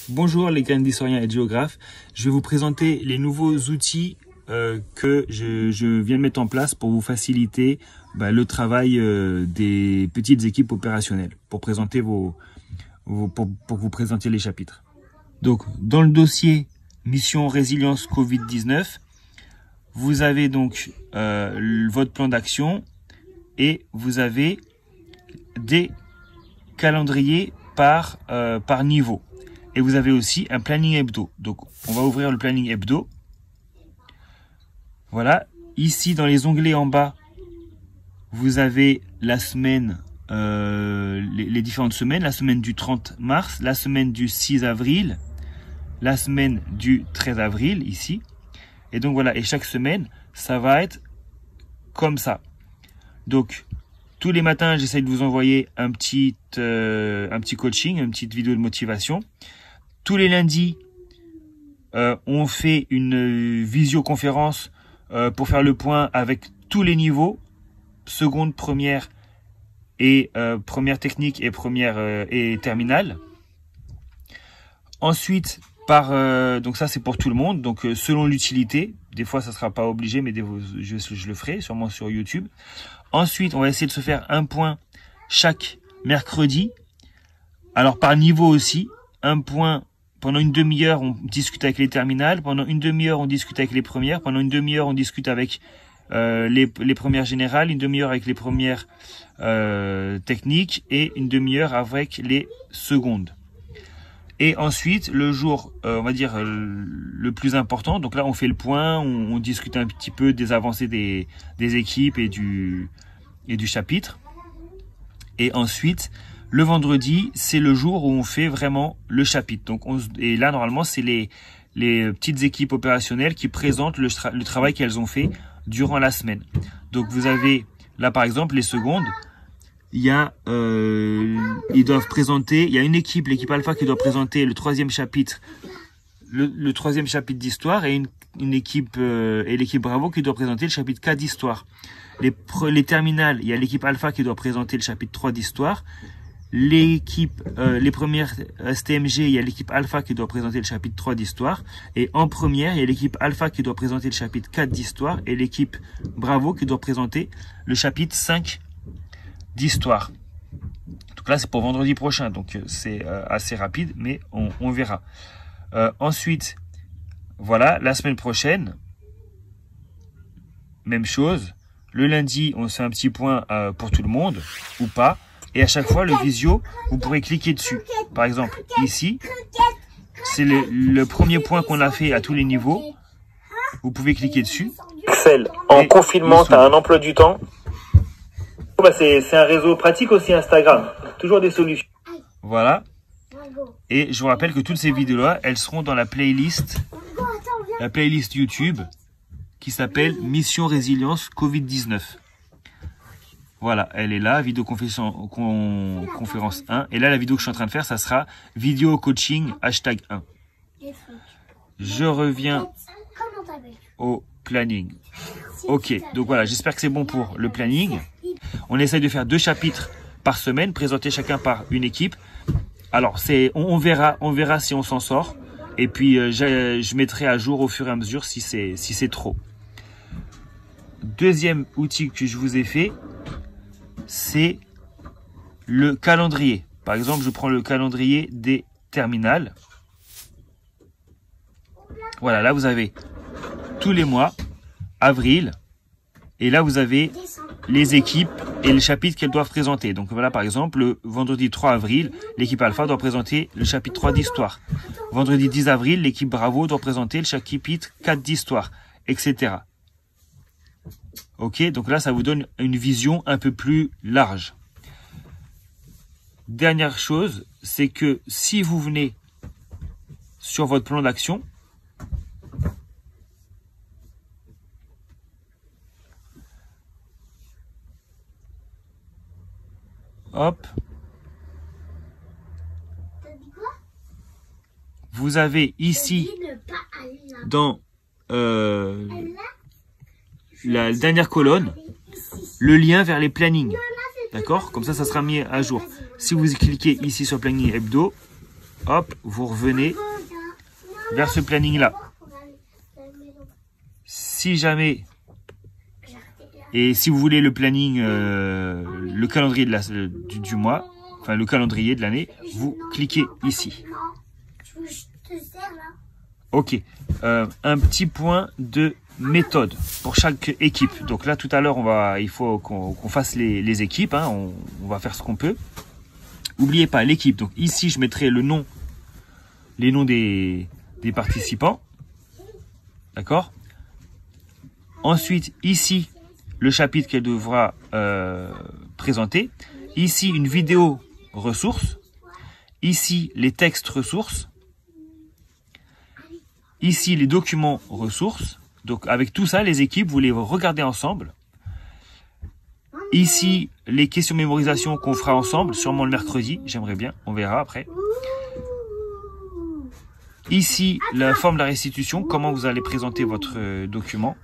Bonjour les graines d'historiens et de géographes. Je vais vous présenter les nouveaux outils que je viens de mettre en place pour vous faciliter le travail des petites équipes opérationnelles pour présenter pour que vous présentiez les chapitres. Donc dans le dossier Mission Résilience Covid-19, vous avez donc votre plan d'action et vous avez des calendriers par niveau. Et vous avez aussi un planning hebdo. Donc, on va ouvrir le planning hebdo. Voilà. Ici, dans les onglets en bas, vous avez la semaine, les différentes semaines. La semaine du 30 mars, la semaine du 6 avril, la semaine du 13 avril, ici. Et donc, voilà. Et chaque semaine, ça va être comme ça. Donc, tous les matins, j'essaye de vous envoyer un petit coaching, une petite vidéo de motivation. Tous les lundis, on fait une visioconférence pour faire le point avec tous les niveaux, seconde, première et première technique et première et terminale. Ensuite, donc ça c'est pour tout le monde, donc selon l'utilité. Des fois, ça sera pas obligé, mais je le ferai sûrement sur YouTube. Ensuite, on va essayer de se faire un point chaque mercredi. Alors par niveau aussi, un point. Pendant une demi-heure, on discute avec les terminales. Pendant une demi-heure, on discute avec les premières. Pendant une demi-heure, on discute avec les premières générales. Une demi-heure avec les premières techniques. Et une demi-heure avec les secondes. Et ensuite, le jour, on va dire, le plus important. Donc là, on fait le point. On discute un petit peu des avancées des équipes et du chapitre. Et ensuite, le vendredi, c'est le jour où on fait vraiment le chapitre. Donc, et là, normalement, c'est les petites équipes opérationnelles qui présentent le travail qu'elles ont fait durant la semaine. Donc, vous avez là, par exemple, les secondes. Ils doivent présenter. Il y a une équipe, l'équipe alpha, qui doit présenter le troisième chapitre, le troisième chapitre d'histoire, et une équipe et l'équipe Bravo qui doit présenter le chapitre 4 d'histoire. Les terminales, il y a l'équipe alpha qui doit présenter le chapitre 3 d'histoire. Les premières STMG, il y a l'équipe alpha qui doit présenter le chapitre 3 d'histoire. Et en première, il y a l'équipe alpha qui doit présenter le chapitre 4 d'histoire. Et l'équipe Bravo qui doit présenter le chapitre 5 d'histoire. Donc là, c'est pour vendredi prochain. Donc c'est assez rapide, mais on verra. Ensuite, voilà, la semaine prochaine, même chose. Le lundi, on fait un petit point pour tout le monde, ou pas. Et à chaque fois, le visio, vous pourrez cliquer dessus. Par exemple, ici, c'est le premier point qu'on a fait à tous les niveaux. Vous pouvez cliquer dessus. Excel, en confinement, tu as un emploi du temps. C'est un réseau pratique aussi, Instagram. Toujours des solutions. Voilà. Et je vous rappelle que toutes ces vidéos-là, elles seront dans la playlist YouTube qui s'appelle Mission Résilience Covid-19. Voilà, elle est là, vidéoconférence 1. Et là, la vidéo que je suis en train de faire, ça sera vidéo coaching #1. Je reviens au planning. Ok, donc voilà, j'espère que c'est bon pour le planning. On essaye de faire 2 chapitres par semaine, présentés chacun par une équipe. Alors, on verra si on s'en sort. Et puis, je mettrai à jour au fur et à mesure si c'est trop. Deuxième outil que je vous ai fait, c'est le calendrier. Par exemple, je prends le calendrier des terminales. Voilà, là vous avez tous les mois, avril, et là vous avez les équipes et les chapitres qu'elles doivent présenter. Donc voilà, par exemple, le vendredi 3 avril, l'équipe alpha doit présenter le chapitre 3 d'histoire. Vendredi 10 avril, l'équipe Bravo doit présenter le chapitre 4 d'histoire, etc. Ok, donc là, ça vous donne une vision un peu plus large. Dernière chose, c'est que si vous venez sur votre plan d'action, hop, vous avez ici, dans la dernière colonne, le lien vers les plannings. D'accord? Comme ça, ça sera mis à jour. Si vous cliquez ici sur planning hebdo, hop, vous revenez vers ce planning-là. Si jamais, et si vous voulez le planning, le calendrier du mois, enfin le calendrier de l'année, vous cliquez ici. Ok, un petit point de méthode pour chaque équipe. Donc là, tout à l'heure, il faut qu'on fasse les équipes. Hein, on va faire ce qu'on peut. N'oubliez pas l'équipe. Donc ici, je mettrai les noms des participants. D'accord? Ensuite, ici, le chapitre qu'elle devra présenter. Ici, une vidéo ressources. Ici, les textes ressources. Ici, les documents ressources. Donc, avec tout ça, les équipes, vous les regardez ensemble. Ici, les questions mémorisation qu'on fera ensemble, sûrement le mercredi. J'aimerais bien, on verra après. Ici, la forme de la restitution, comment vous allez présenter votre document.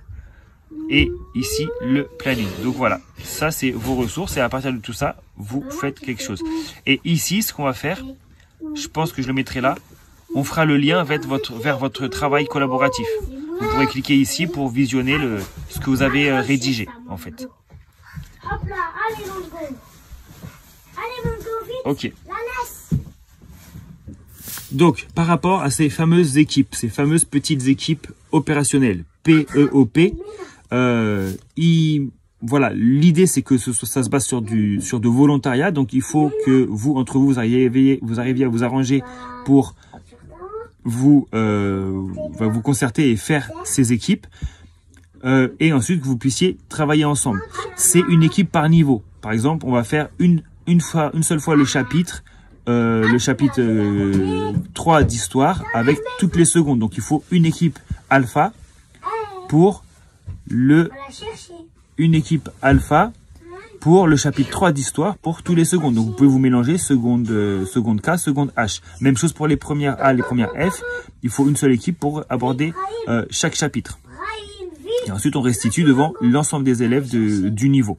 Et ici, le planning. Donc voilà, ça c'est vos ressources. Et à partir de tout ça, vous faites quelque chose. Et ici, ce qu'on va faire, je pense que je le mettrai là. On fera le lien vers votre travail collaboratif. Vous pourrez cliquer ici pour visionner ce que vous avez rédigé, en fait. Ok. Donc, par rapport à ces fameuses équipes, ces fameuses petites équipes opérationnelles, PEOP, voilà, l'idée c'est que ça se base sur de volontariat. Donc, il faut que vous, entre vous, vous arriviez à vous arranger pour vous concerter et faire ces équipes, et ensuite que vous puissiez travailler ensemble. C'est une équipe par niveau. Par exemple, on va faire une seule fois le chapitre 3 d'histoire avec toutes les secondes. Donc il faut une équipe alpha pour le chapitre 3 d'histoire pour tous les secondes. Donc vous pouvez vous mélanger seconde K, seconde H. Même chose pour les premières A, les premières F. Il faut une seule équipe pour aborder chaque chapitre. Et ensuite on restitue devant l'ensemble des élèves du niveau.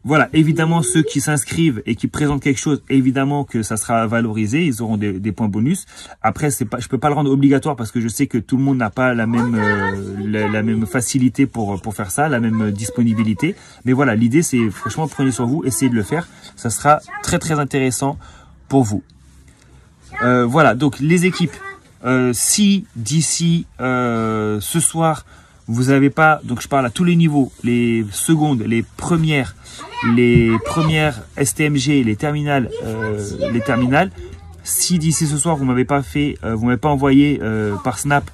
Voilà, évidemment ceux qui s'inscrivent et qui présentent quelque chose, évidemment que ça sera valorisé, ils auront des points bonus. Après, je peux pas le rendre obligatoire parce que je sais que tout le monde n'a pas la même facilité pour faire ça, la même disponibilité. Mais voilà, l'idée c'est franchement prenez sur vous, essayez de le faire, ça sera très très intéressant pour vous. Voilà, donc les équipes, si d'ici ce soir vous n'avez pas, donc je parle à tous les niveaux, les secondes, les premières STMG, les terminales, si d'ici ce soir vous m'avez pas envoyé par Snap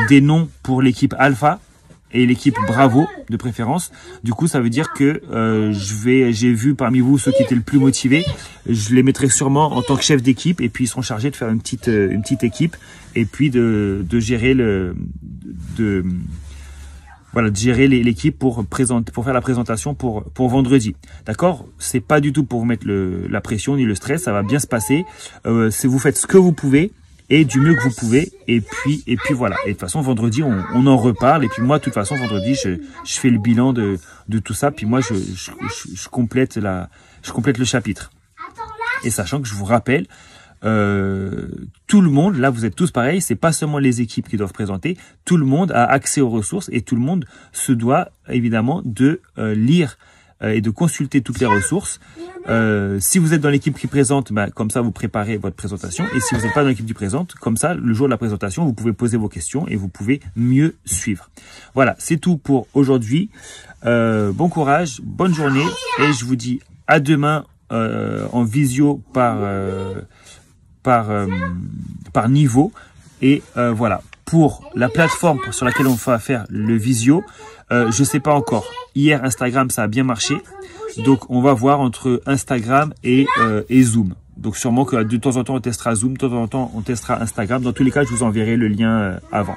des noms pour l'équipe Alpha et l'équipe Bravo de préférence, du coup ça veut dire que j'ai vu parmi vous ceux qui étaient le plus motivés, je les mettrai sûrement en tant que chef d'équipe et puis ils seront chargés de faire une petite équipe et puis de gérer de gérer l'équipe pour faire la présentation pour vendredi. D'accord? C'est pas du tout pour vous mettre la pression ni le stress, ça va bien se passer. Vous faites ce que vous pouvez et du mieux que vous pouvez. Et puis voilà. Et de toute façon, vendredi, on en reparle. Et puis moi, de toute façon, vendredi, je fais le bilan de tout ça. Puis moi, je complète le chapitre. Et sachant que je vous rappelle, tout le monde, là vous êtes tous pareils, c'est pas seulement les équipes qui doivent présenter, tout le monde a accès aux ressources et tout le monde se doit évidemment de lire et de consulter toutes les ressources. Si vous êtes dans l'équipe qui présente, comme ça vous préparez votre présentation, et si vous n'êtes pas dans l'équipe qui présente, comme ça le jour de la présentation vous pouvez poser vos questions et vous pouvez mieux suivre. Voilà, c'est tout pour aujourd'hui. Bon courage, bonne journée et je vous dis à demain en visio par niveau. Et voilà, pour la plateforme sur laquelle on va faire le visio, je sais pas encore. Hier Instagram ça a bien marché, donc on va voir entre Instagram et Zoom. Donc sûrement que de temps en temps on testera Zoom, de temps en temps on testera Instagram. Dans tous les cas je vous enverrai le lien avant.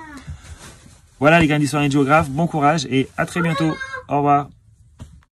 Voilà les gars d'Histoire et Géographe, bon courage et à très bientôt. Au revoir.